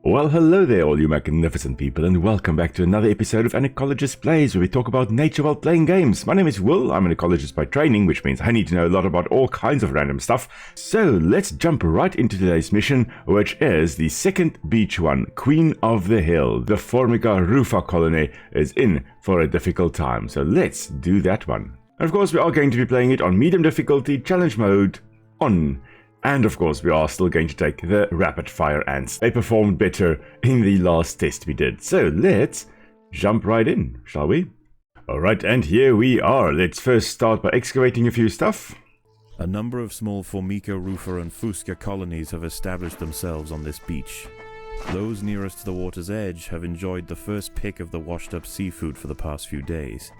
Well, hello there all you magnificent people, and welcome back to another episode of An Ecologist Plays, where we talk about nature while playing games. My name is Will, I'm an ecologist by training, which means I need to know a lot about all kinds of random stuff. So let's jump right into today's mission, which is the second beach one, Queen of the Hill. The Formica rufa colony is in for a difficult time, so let's do that one. And of course we are going to be playing it on medium difficulty, challenge mode, on. And of course we are still going to take the rapid fire ants. They performed better in the last test we did. So let's jump right in, shall we? Alright, and here we are. Let's first start by excavating a few stuff. A number of small Formica rufa and Fusca colonies have established themselves on this beach. Those nearest to the water's edge have enjoyed the first pick of the washed up seafood for the past few days.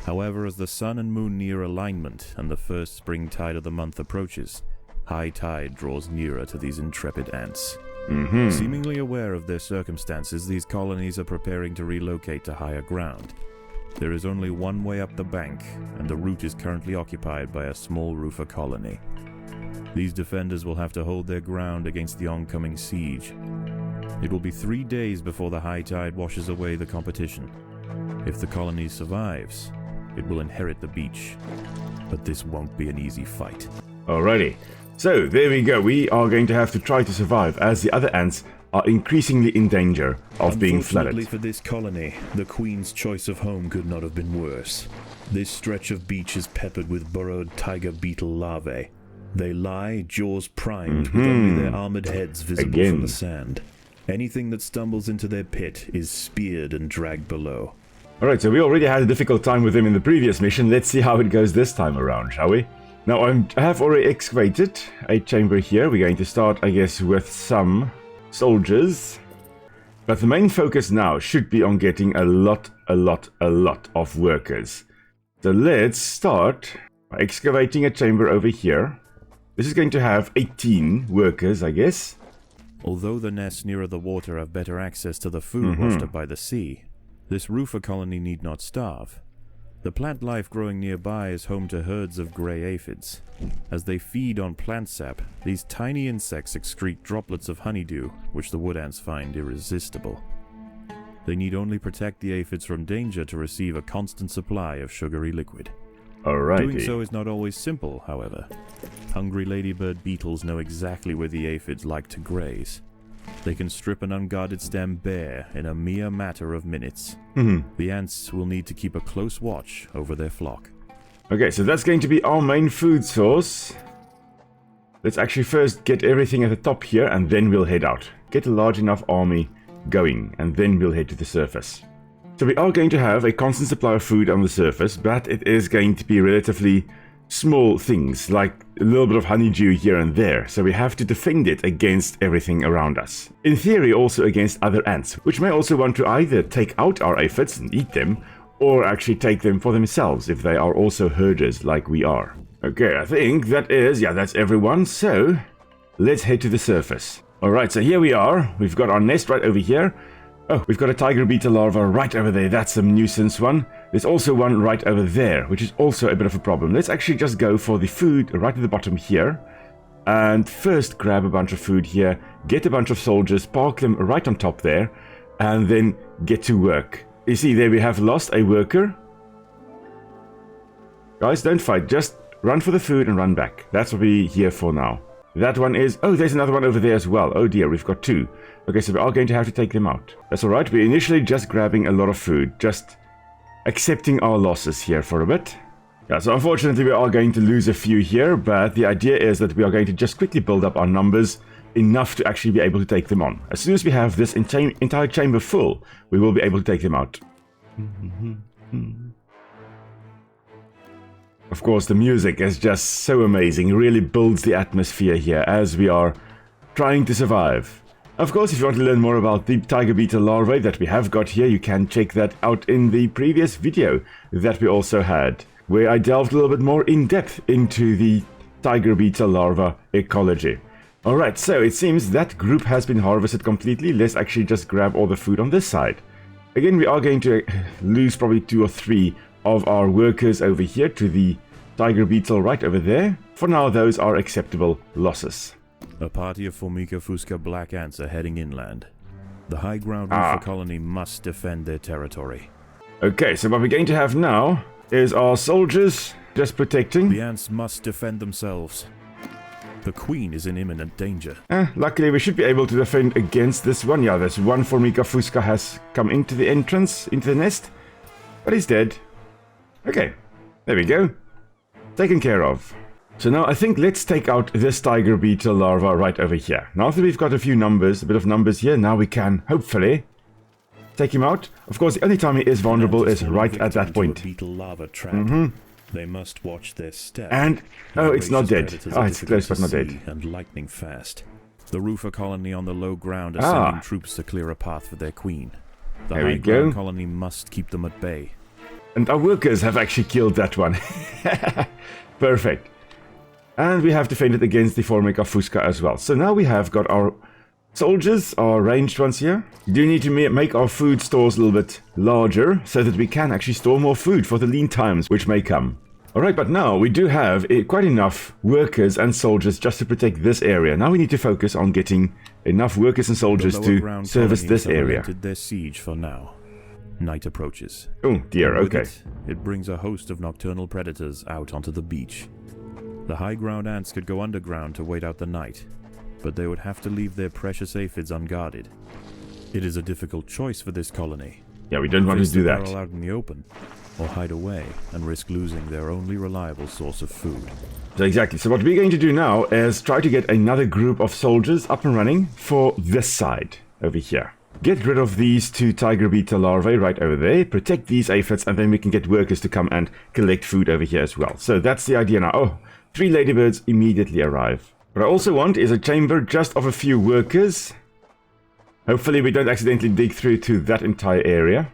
However, as the sun and moon near alignment and the first spring tide of the month approaches, high tide draws nearer to these intrepid ants. Seemingly aware of their circumstances, these colonies are preparing to relocate to higher ground. There is only one way up the bank, and the route is currently occupied by a small rufa colony. These defenders will have to hold their ground against the oncoming siege. It will be 3 days before the high tide washes away the competition. If the colony survives, it will inherit the beach. But this won't be an easy fight. Alrighty. So, there we go. We are going to have to try to survive as the other ants are increasingly in danger of being flooded. Unfortunately for this colony, the Queen's choice of home could not have been worse. This stretch of beach is peppered with burrowed tiger beetle larvae. They lie, jaws primed, with only their armored heads visible from the sand. Anything that stumbles into their pit is speared and dragged below. Alright, so we already had a difficult time with them in the previous mission. Let's see how it goes this time around, shall we? Now, I have already excavated a chamber here. We're going to start, I guess, with some soldiers. But the main focus now should be on getting a lot of workers. So let's start by excavating a chamber over here. This is going to have 18 workers, I guess. Although the nests nearer the water have better access to the food washed up by the sea, this rufa colony need not starve. The plant life growing nearby is home to herds of grey aphids. As they feed on plant sap, these tiny insects excrete droplets of honeydew, which the wood ants find irresistible. They need only protect the aphids from danger to receive a constant supply of sugary liquid. Alrighty. Doing so is not always simple, however. Hungry ladybird beetles know exactly where the aphids like to graze. They can strip an unguarded stem bare in a mere matter of minutes. The ants will need to keep a close watch over their flock. Okay, so that's going to be our main food source. Let's actually first get everything at the top here, and then we'll head out. Get a large enough army going, and then we'll head to the surface. So we are going to have a constant supply of food on the surface, but it is going to be relatively small things, like a little bit of honeydew here and there, so we have to defend it against everything around us. In theory, also against other ants, which may also want to either take out our aphids and eat them, or actually take them for themselves if they are also herders like we are. Okay, I think that's everyone, so let's head to the surface. Alright, so here we are. We've got our nest right over here. Oh, we've got a tiger beetle larva right over there. That's a nuisance one. There's also one right over there, which is also a bit of a problem. Let's actually just go for the food right at the bottom here. And first grab a bunch of food here, get a bunch of soldiers, park them right on top there, and then get to work. You see, there we have lost a worker. Guys, don't fight. Just run for the food and run back. That's what we're here for now. That one is... Oh, there's another one over there as well. Oh dear, we've got two. Okay, so we are going to have to take them out. That's alright. We're initially just grabbing a lot of food. Just accepting our losses here for a bit. Yeah, so unfortunately we are going to lose a few here, but the idea is that we are going to just quickly build up our numbers enough to actually be able to take them on. As soon as we have this entire chamber full, we will be able to take them out. Of course, the music is just so amazing. It really builds the atmosphere here as we are trying to survive. Of course, if you want to learn more about the tiger beetle larvae that we have got here, you can check that out in the previous video that we also had, where I delved a little bit more in depth into the tiger beetle larva ecology. Alright, so it seems that group has been harvested completely. Let's actually just grab all the food on this side. Again, we are going to lose probably 2 or 3 of our workers over here to the tiger beetle right over there. For now, those are acceptable losses. A party of Formica Fusca black ants are heading inland. The high ground roofer colony must defend their territory. Okay, so what we're going to have now is our soldiers just protecting. The ants must defend themselves. The queen is in imminent danger. Luckily, we should be able to defend against this one. Yeah, this one Formica fusca has come into the entrance, into the nest. But he's dead. Okay, there we go. Taken care of. So now I think let's take out this tiger beetle larva right over here. Now that we've got a few numbers, a bit of numbers here, now we can, hopefully, take him out. Of course, the only time he is vulnerable is right at that point. Beetle larva trap. They must watch their step. And, oh, it's not dead. Oh, it's close but not dead. And lightning fast. The roofer colony on the low ground are sending troops to clear a path for their queen. The high ground colony must keep them at bay. And our workers have actually killed that one. Perfect. And we have defended against the Formica fusca as well. So now we have got our soldiers, our ranged ones here. We do need to make our food stores a little bit larger so that we can actually store more food for the lean times which may come. Alright, but now we do have quite enough workers and soldiers just to protect this area. Now we need to focus on getting enough workers and soldiers to service this area. Their siege for now. Night approaches. Oh dear, okay. It brings a host of nocturnal predators out onto the beach. The high ground ants could go underground to wait out the night, but they would have to leave their precious aphids unguarded. It is a difficult choice for this colony. Yeah, we don't want to do that. Burrow out in the open, or hide away and risk losing their only reliable source of food. So exactly. So what we're going to do now is try to get another group of soldiers up and running for this side over here. Get rid of these two tiger beetle larvae right over there, protect these aphids, and then we can get workers to come and collect food over here as well. So that's the idea now. Oh, 3 ladybirds immediately arrive. What I also want is a chamber just of a few workers. Hopefully we don't accidentally dig through to that entire area.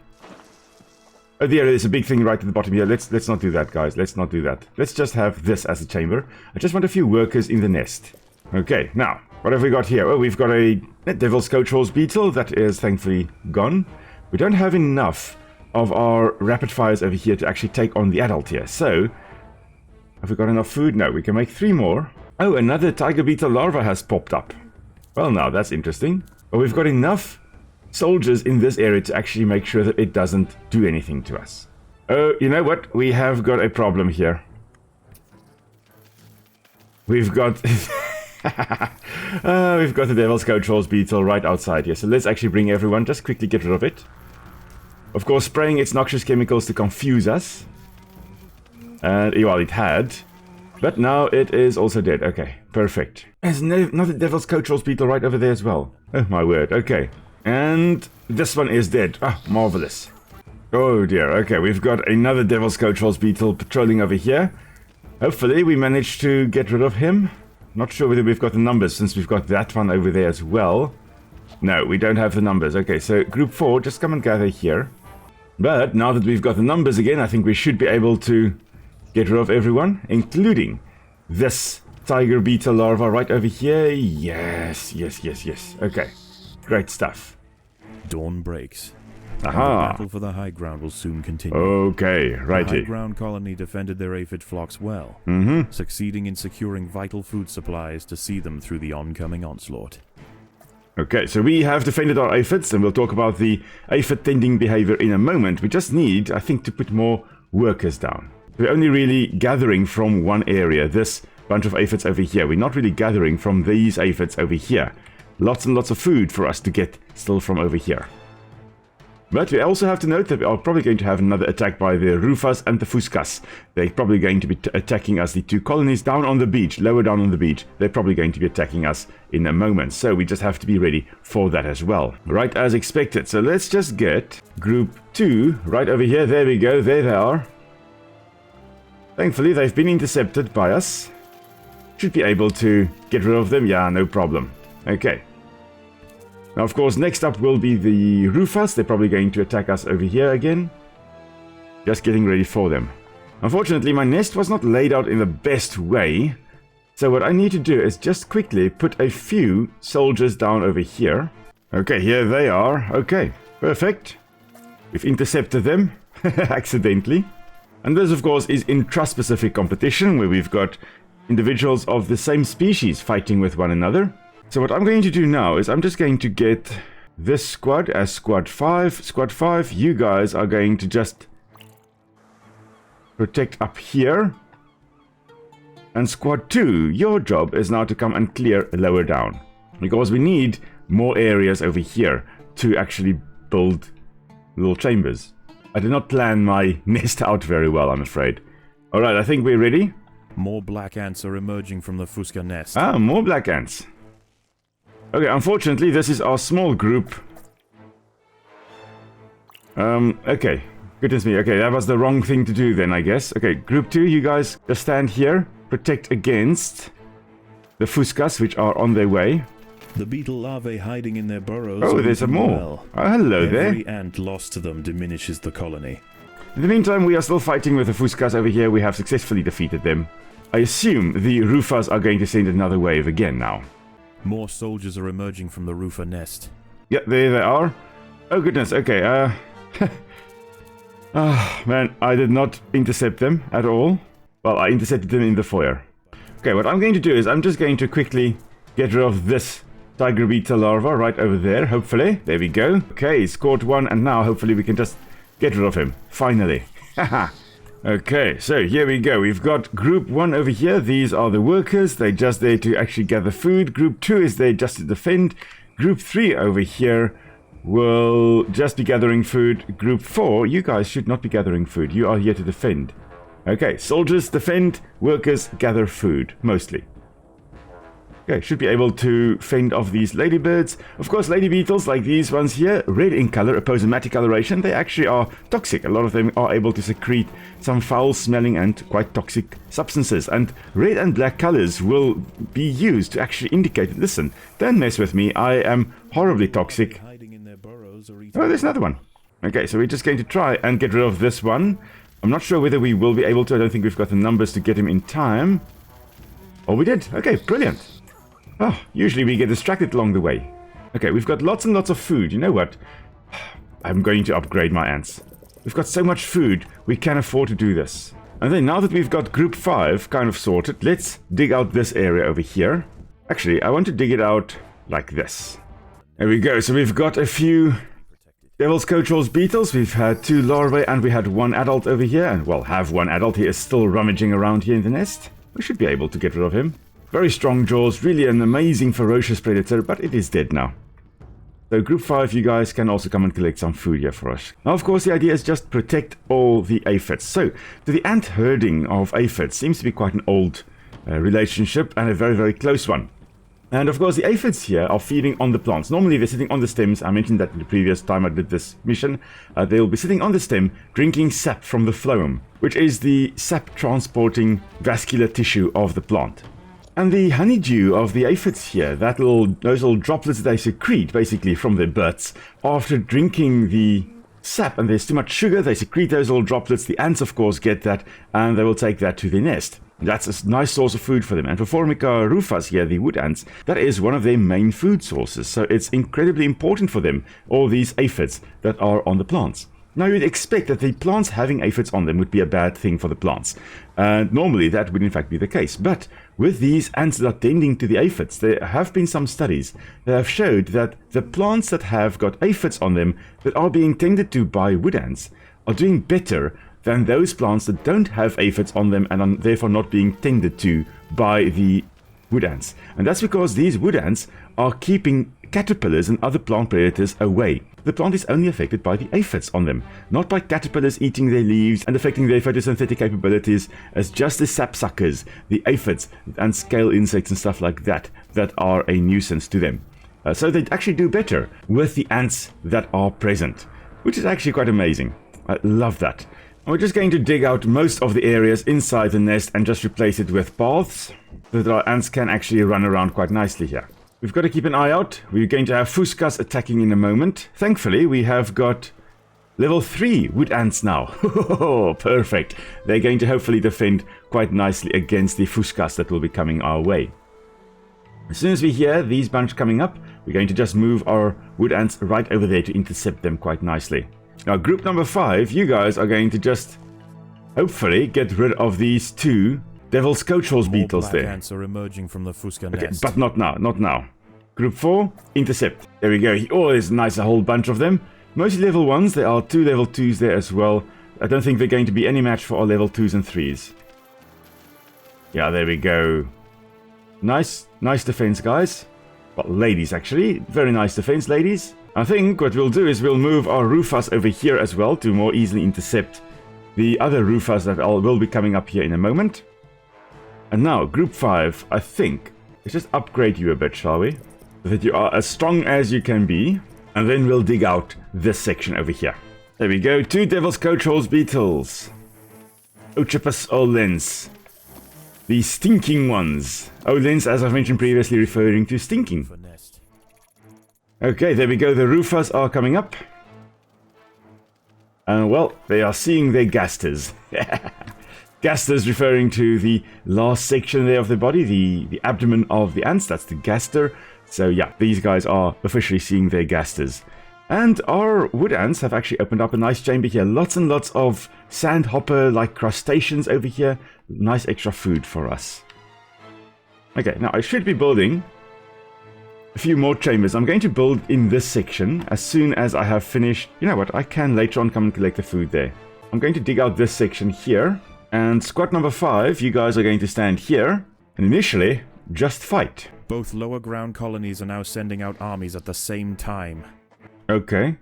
Oh dear, there's a big thing right at the bottom here. Let's not do that, guys. Let's not do that. Let's just have this as a chamber. I just want a few workers in the nest. Okay, now, what have we got here? Oh, we've got a devil's coach horse beetle. That is thankfully gone. We don't have enough of our rapid fires over here to actually take on the adult here. So, have we got enough food? No, we can make 3 more. Oh, another tiger beetle larva has popped up. Well, now, that's interesting. But we've got enough soldiers in this area to actually make sure that it doesn't do anything to us. Oh, you know what? We have got a problem here. We've got... we've got the devil's coach horse beetle right outside here. So let's actually bring everyone. Just quickly get rid of it. Of course, spraying its noxious chemicals to confuse us. And, well, it had. But now it is also dead. Okay, perfect. There's another devil's coach horse beetle right over there as well. Oh, my word. Okay. And this one is dead. Ah, marvelous. Oh, dear. Okay, we've got another devil's coach horse beetle patrolling over here. Hopefully, we managed to get rid of him. Not sure whether we've got the numbers since we've got that one over there as well. No, we don't have the numbers. Okay, so group 4, just come and gather here. But now that we've got the numbers again, I think we should be able to get rid of everyone, including this tiger beetle larva right over here. Yes. Okay, great stuff. Dawn breaks. Aha. The battle for the high ground will soon continue. Okay, righty. The high ground colony defended their aphid flocks well, succeeding in securing vital food supplies to see them through the oncoming onslaught. Okay, so we have defended our aphids, and we'll talk about the aphid tending behavior in a moment. We just need, I think, to put more workers down. We're only really gathering from one area, this bunch of aphids over here. We're not really gathering from these aphids over here. Lots and lots of food for us to get still from over here. But we also have to note that we are probably going to have another attack by the Rufas and the Fuscas. They're probably going to be attacking us, the 2 colonies down on the beach, lower down on the beach. They're probably going to be attacking us in a moment. So we just have to be ready for that as well. Right as expected. So let's just get group 2 right over here. There we go. There they are. Thankfully, they've been intercepted by us. Should be able to get rid of them. Yeah, no problem. Okay. Now, of course, next up will be the Rufas. They're probably going to attack us over here again. Just getting ready for them. Unfortunately, my nest was not laid out in the best way. So what I need to do is just quickly put a few soldiers down over here. Okay, here they are. Okay, perfect. We've intercepted them accidentally. And this, of course, is intraspecific competition where we've got individuals of the same species fighting with one another. So what I'm going to do now is I'm just going to get this squad as squad 5. Squad 5, you guys are going to just protect up here. And squad 2, your job is now to come and clear lower down. Because we need more areas over here to actually build little chambers. I did not plan my nest out very well, I'm afraid. Alright, I think we're ready. More black ants are emerging from the Fusca nest. Ah, more black ants. Okay, unfortunately, this is our small group. Okay. Goodness me. Okay, that was the wrong thing to do then, I guess. Okay, group 2, you guys just stand here. Protect against the Fuscas, which are on their way. The beetle larvae hiding in their burrows. Oh, there's some more. Well. Oh, hello there. Every ant lost to them diminishes the colony. In the meantime, we are still fighting with the Fuscas over here. We have successfully defeated them. I assume the Rufas are going to send another wave again now. More soldiers are emerging from the Rufa nest. Yeah, there they are. Oh, goodness. Okay, oh, man, I did not intercept them at all. Well, I intercepted them in the foyer. Okay, what I'm going to do is I'm just going to quickly get rid of this tiger beetle larva right over there, hopefully. There we go. Okay, scored one, and now hopefully we can just get rid of him. Finally. Haha. Okay, so here we go. We've got group 1 over here. These are the workers. They're just there to actually gather food. Group 2 is there just to defend. Group 3 over here will just be gathering food. Group 4, you guys should not be gathering food. You are here to defend. Okay, soldiers defend, workers gather food, mostly. Okay, should be able to fend off these ladybirds. Of course, lady beetles like these ones here, red in color, oppose matic coloration. They actually are toxic. A lot of them are able to secrete some foul-smelling and quite toxic substances. And red and black colors will be used to actually indicate, listen, don't mess with me, I am horribly toxic. Oh, there's another one. Okay, so we're just going to try and get rid of this one. I'm not sure whether we will be able to. I don't think we've got the numbers to get him in time. Oh, we did. Okay, brilliant. Oh, usually we get distracted along the way. Okay, we've got lots and lots of food. You know what? I'm going to upgrade my ants. We've got so much food, we can afford to do this. And then now that we've got group 5 kind of sorted, let's dig out this area over here. Actually, I want to dig it out like this. There we go. So we've got a few Devil's Coach beetles. We've had 2 larvae and we had 1 adult over here. And well, have 1 adult. He is still rummaging around here in the nest. We should be able to get rid of him. Very strong jaws, really an amazing ferocious predator, but it is dead now. So group 5, you guys can also come and collect some food here for us. Now, of course, the idea is just protect all the aphids. So, the ant herding of aphids seems to be quite an old relationship and a very, very close one. And of course, the aphids here are feeding on the plants. Normally, they're sitting on the stems. I mentioned that in the previous time I did this mission. They'll be sitting on the stem, drinking sap from the phloem, which is the sap-transporting vascular tissue of the plant. And the honeydew of the aphids here, those little droplets they secrete basically from their butts after drinking the sap, and there's too much sugar, they secrete those little droplets. The ants, of course, get that, and they will take that to their nest. That's a nice source of food for them. And for Formica rufas here, the wood ants, that is one of their main food sources. So it's incredibly important for them, all these aphids that are on the plants. Now, you'd expect that the plants having aphids on them would be a bad thing for the plants. Normally, that would in fact be the case. But with these ants that are tending to the aphids, there have been some studies that have showed that the plants that have got aphids on them that are being tended to by wood ants are doing better than those plants that don't have aphids on them and are therefore not being tended to by the wood ants. And that's because these wood ants are keeping caterpillars and other plant predators away. The plant is only affected by the aphids on them, not by caterpillars eating their leaves and affecting their photosynthetic capabilities, as just the sapsuckers, the aphids and scale insects and stuff like that, that are a nuisance to them. So they actually do better with the ants that are present, which is actually quite amazing. I love that. We're just going to dig out most of the areas inside the nest and just replace it with paths, so that our ants can actually run around quite nicely here. We've got to keep an eye out. We're going to have Fuscas attacking in a moment. Thankfully, we have got level 3 wood ants now. Perfect. They're going to hopefully defend quite nicely against the Fuscas that will be coming our way. As soon as we hear these bunch coming up, we're going to just move our wood ants right over there to intercept them quite nicely. Now, group number 5, you guys are going to just hopefully get rid of these 2 Devil's Coach beetles there. Ants are emerging from the Fusca Okay, nest. but not now, not now. Group 4, intercept. There we go. Oh, there's nice, a whole bunch of them. Mostly level 1s. There are 2 level 2s there as well. I don't think they're going to be any match for our level 2s and 3s. Yeah, there we go. Nice defense, guys. Well, ladies, actually. Very nice defense, ladies. I think what we'll do is we'll move our Rufus over here as well to more easily intercept the other Rufus that will be coming up here in a moment. And now, Group 5, I think. Let's just upgrade you a bit, shall we? So that you are as strong as you can be. And then we'll dig out this section over here. There we go. 2 Devil's Coach Horse Beetles. Ochipus olens. The stinking ones. Olens, as I've mentioned previously, referring to stinking. Okay, there we go. The Rufus are coming up. And well, they are seeing their gasters. Gasters referring to the last section there of the body, the abdomen of the ants. That's the gaster. So yeah, these guys are officially seeing their gasters. And our wood ants have actually opened up a nice chamber here. Lots and lots of sandhopper-like crustaceans over here. Nice extra food for us. Okay, now I should be building a few more chambers. I'm going to build in this section as soon as I have finished. You know what, I can later on come and collect the food there. I'm going to dig out this section here. And squad number 5, you guys are going to stand here. And initially, just fight. Both lower ground colonies are now sending out armies at the same time. Okay.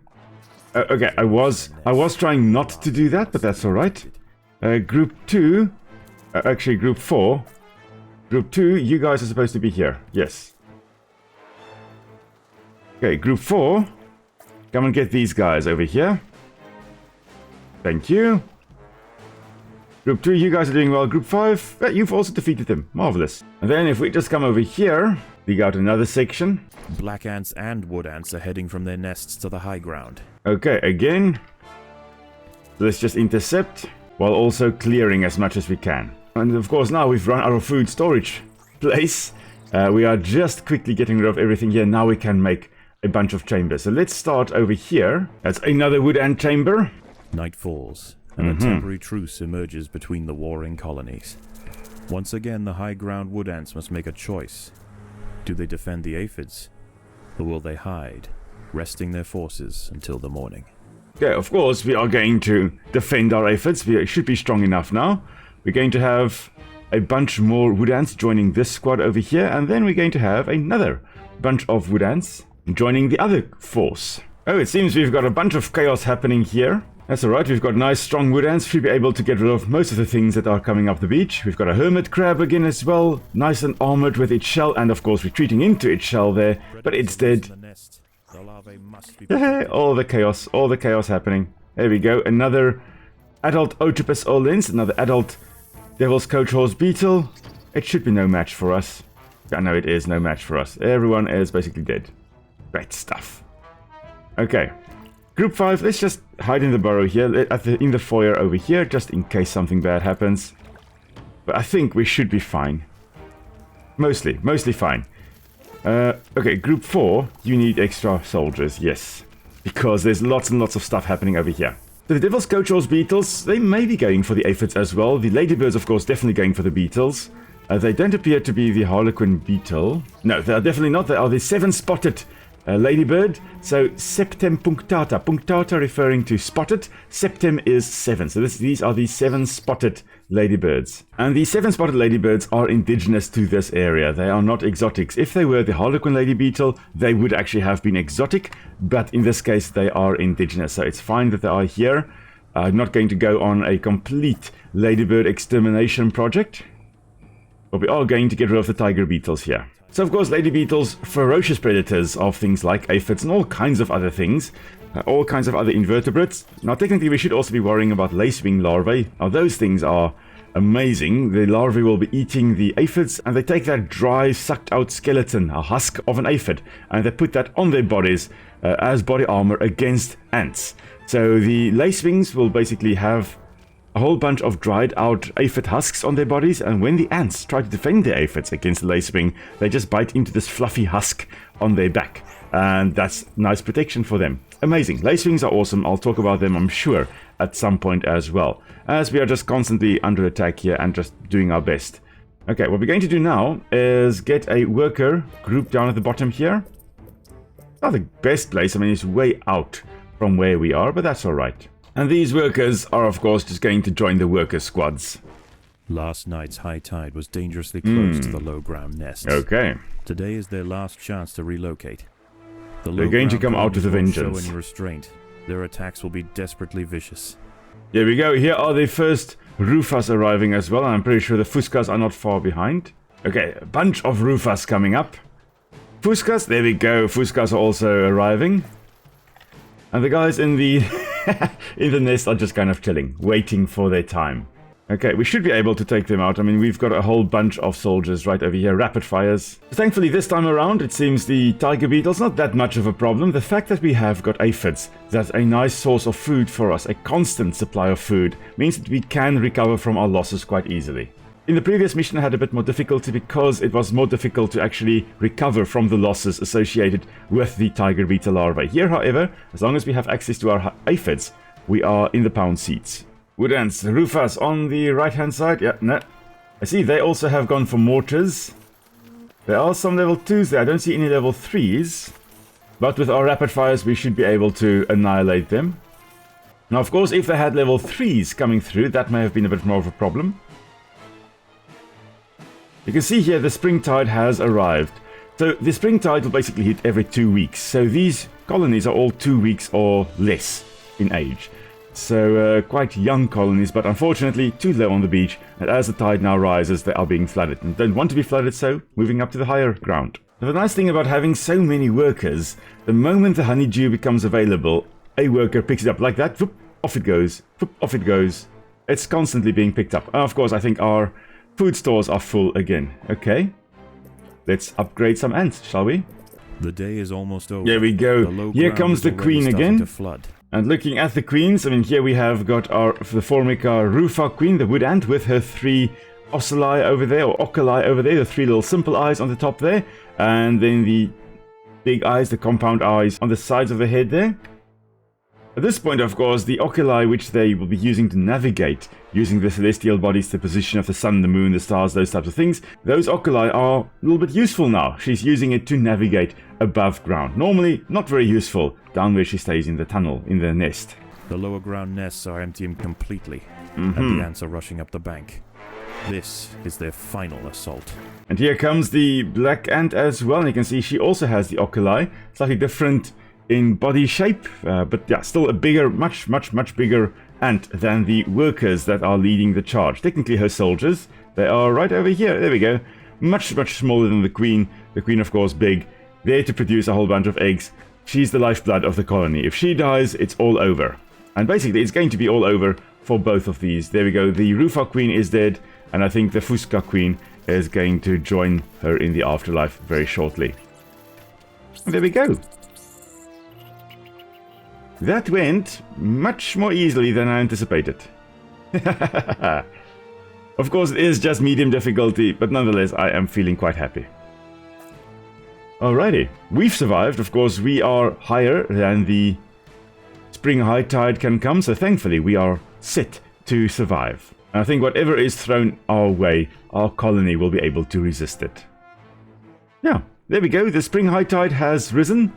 Okay, I was trying not to do that, but that's alright. Group 2, actually Group 4. Group 2, you guys are supposed to be here. Yes. Okay, Group 4, come and get these guys over here. Thank you. Group 2, you guys are doing well. Group 5, you've also defeated them. Marvelous. And then if we just come over here, dig out another section. Black ants and wood ants are heading from their nests to the high ground. Okay, again. Let's just intercept while also clearing as much as we can. And of course now we've run out of food storage place. We are just quickly getting rid of everything here. Now we can make a bunch of chambers. So let's start over here. That's another wood ant chamber. Night falls, and a temporary truce emerges between the warring colonies. Once again, the high ground wood ants must make a choice. Do they defend the aphids, or will they hide, resting their forces until the morning? Yeah, of course, we are going to defend our aphids. We should be strong enough now. We're going to have a bunch more wood ants joining this squad over here, and then we're going to have another bunch of wood ants joining the other force. Oh, it seems we've got a bunch of chaos happening here. That's alright, we've got nice strong wood ants. Should be able to get rid of most of the things that are coming up the beach. We've got a hermit crab again as well. Nice and armored with its shell, and of course retreating into its shell there. But it's dead. All the chaos happening. There we go, another adult Ochipus olens, another adult Devil's Coach Horse Beetle. It should be no match for us. I know it is no match for us. Everyone is basically dead. Great stuff. Okay. Group 5, let's just hide in the burrow here, in the foyer over here, just in case something bad happens. But I think we should be fine. Mostly fine. Okay, Group 4, you need extra soldiers, yes. Because there's lots and lots of stuff happening over here. So the Devil's Coach Horse Beetles, they may be going for the aphids as well. The ladybirds, of course, definitely going for the beetles. They don't appear to be the harlequin beetle. No, they are definitely not. They are the 7-spotted ladybird. So septem punctata. Punctata referring to spotted. Septem is 7. So these are the 7-spotted ladybirds. And the 7-spotted ladybirds are indigenous to this area. They are not exotics. If they were the harlequin lady beetle, they would actually have been exotic. But in this case, they are indigenous. So it's fine that they are here. I'm not going to go on a complete ladybird extermination project. But we are going to get rid of the tiger beetles here. So of course, lady beetles, ferocious predators of things like aphids and all kinds of other things. All kinds of other invertebrates. Now technically we should also be worrying about lacewing larvae. Now those things are amazing. The larvae will be eating the aphids, and they take that dry, sucked out skeleton, a husk of an aphid, and they put that on their bodies as body armor against ants. So the lacewings will basically have a whole bunch of dried out aphid husks on their bodies, and when the ants try to defend their aphids against the lacewing, they just bite into this fluffy husk on their back, and that's nice protection for them. Amazing. Lacewings are awesome. I'll talk about them, I'm sure, at some point as well, as we are just constantly under attack here and just doing our best Okay, what we're going to do now is get a worker group down at the bottom here. Not the best place, I mean it's way out from where we are, but that's alright. And these workers are of course just going to join the worker squads. Last night's high tide was dangerously close to the low ground nests. Okay. Today is their last chance to relocate. They're going to come out with a vengeance. Show any restraint. Their attacks will be desperately vicious. Here we go. Here are the first Rufas arriving as well. And I'm pretty sure the Fuskas are not far behind. Okay, a bunch of Rufas coming up. Fuskas, there we go. Fuskas are also arriving. And the guys in the in the nest are just kind of chilling, waiting for their time. Okay, we should be able to take them out. I mean, we've got a whole bunch of soldiers right over here, rapid fires. Thankfully, this time around, it seems the tiger beetle's not that much of a problem. The fact that we have got aphids, that's a nice source of food for us, a constant supply of food, means that we can recover from our losses quite easily. In the previous mission, I had a bit more difficulty because it was more difficult to actually recover from the losses associated with the tiger beetle larvae. Here, however, as long as we have access to our aphids, we are in the pound seats. Wood ants, Rufas on the right hand side. Yeah, no. I see they also have gone for mortars. There are some level 2s there. I don't see any level 3s. But with our rapid fires, we should be able to annihilate them. Now, of course, if they had level 3s coming through, that may have been a bit more of a problem. You can see here the spring tide has arrived. So the spring tide will basically hit every 2 weeks. So these colonies are all 2 weeks or less in age. So quite young colonies, but unfortunately too low on the beach, and as the tide now rises they are being flooded and don't want to be flooded, so moving up to the higher ground. Now, the nice thing about having so many workers, the moment the honeydew becomes available, a worker picks it up like that, whoop, off it goes, whoop, off it goes. It's constantly being picked up. Of course, I think our food stores are full again. Okay, let's upgrade some ants, shall we? The day is almost over. There we go. Here comes the queen again. And looking at the queens, I mean, here we have got the Formica Rufa queen, the wood ant, with her 3 oculi over there, or oculi over there, the 3 little simple eyes on the top there, and then the big eyes, the compound eyes on the sides of the head there. At this point, of course, the oculi which they will be using to navigate, using the celestial bodies, the position of the sun, the moon, the stars, those types of things, those oculi are a little bit useful now. She's using it to navigate above ground. Normally, not very useful down where she stays in the tunnel, in the nest. The lower ground nests are emptying completely, and the ants are rushing up the bank. This is their final assault. And here comes the black ant as well. And you can see she also has the oculi, slightly different in body shape, but yeah, still a bigger, much bigger ant than the workers that are leading the charge. Technically her soldiers, they are right over here. There we go. Much smaller than the queen. The queen, of course, big, there to produce a whole bunch of eggs. She's the lifeblood of the colony. If she dies, it's all over. And basically, it's going to be all over for both of these. There we go. The Rufa queen is dead, and I think the Fusca queen is going to join her in the afterlife very shortly. And there we go. That went much more easily than I anticipated. Of course, it is just medium difficulty, but nonetheless, I am feeling quite happy. Alrighty, we've survived. Of course, we are higher than the spring high tide can come, so thankfully we are set to survive. And I think whatever is thrown our way, our colony will be able to resist it. Yeah, there we go. The spring high tide has risen.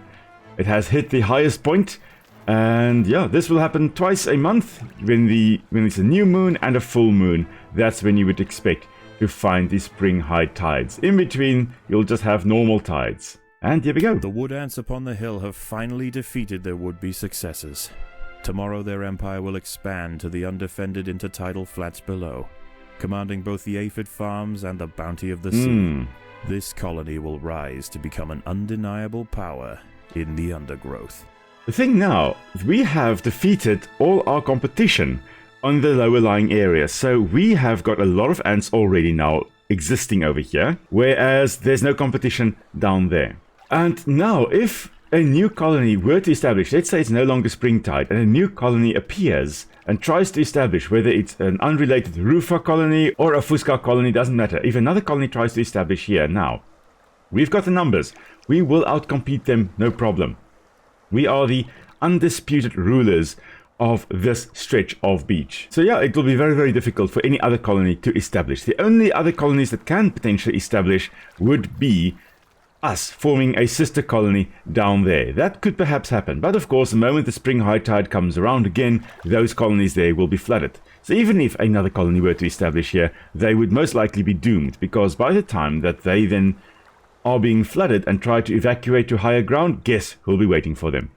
It has hit the highest point. And yeah, this will happen twice a month when it's a new moon and a full moon. That's when you would expect to find the spring high tides. In between, you'll just have normal tides. And here we go. The wood ants upon the hill have finally defeated their would-be successors. Tomorrow their empire will expand to the undefended intertidal flats below, commanding both the aphid farms and the bounty of the sea. This colony will rise to become an undeniable power in the undergrowth. The thing now, we have defeated all our competition on the lower lying area, so we have got a lot of ants already now existing over here, whereas there's no competition down there. And now, if a new colony were to establish, let's say it's no longer springtide, and a new colony appears and tries to establish, whether it's an unrelated Rufa colony or a Fusca colony, doesn't matter. If another colony tries to establish here now, we've got the numbers. We will outcompete them, no problem. We are the undisputed rulers of this stretch of beach. So yeah, it will be very, very difficult for any other colony to establish. The only other colonies that can potentially establish would be us forming a sister colony down there. That could perhaps happen, but of course the moment the spring high tide comes around again, those colonies there will be flooded. So even if another colony were to establish here, they would most likely be doomed, because by the time that they then are being flooded and try to evacuate to higher ground, guess who'll be waiting for them.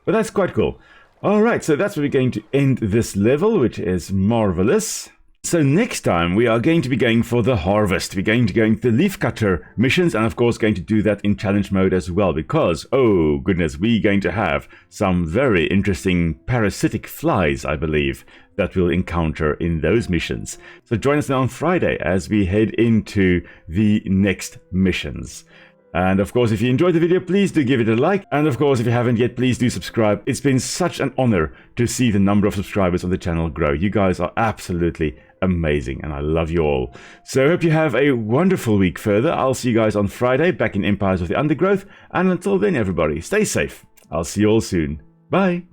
But that's quite cool. Alright, so that's where we're going to end this level, which is marvelous. So next time we are going to be going for the harvest. We're going to go into the leaf cutter missions, and of course going to do that in challenge mode as well, because, oh goodness, we're going to have some very interesting parasitic flies, I believe, that we'll encounter in those missions. So join us now on Friday as we head into the next missions. And of course, if you enjoyed the video, please do give it a like. And of course, if you haven't yet, please do subscribe. It's been such an honor to see the number of subscribers on the channel grow. You guys are absolutely amazing, and I love you all. So I hope you have a wonderful week further. I'll see you guys on Friday back in Empires of the Undergrowth. And until then, everybody, stay safe. I'll see you all soon. Bye.